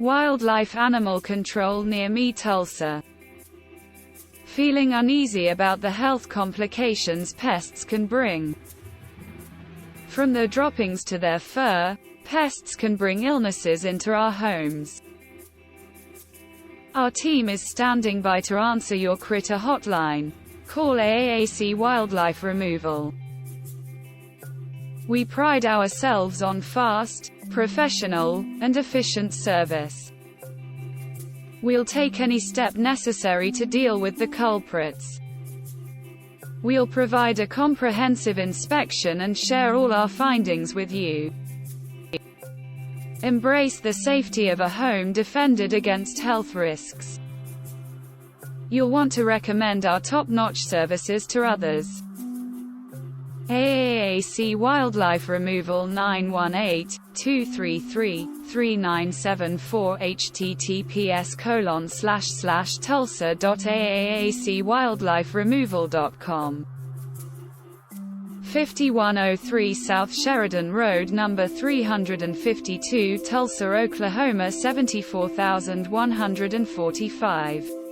Wildlife Animal Control near me, Tulsa. Feeling uneasy about the health complications pests can bring. From their droppings to their fur, pests can bring illnesses into our homes. Our team is standing by to answer your critter hotline. Call AAAC Wildlife Removal. We pride ourselves on fast, professional, and efficient service. We'll take any step necessary to deal with the culprits. We'll provide a comprehensive inspection and share all our findings with you. Embrace the safety of a home defended against health risks. You'll want to recommend our top-notch services to others. AAAC Wildlife Removal 918-233-3974 https://tulsa.aaacwildliferemoval.com 5103 South Sheridan Road, number 352, Tulsa, Oklahoma 74145.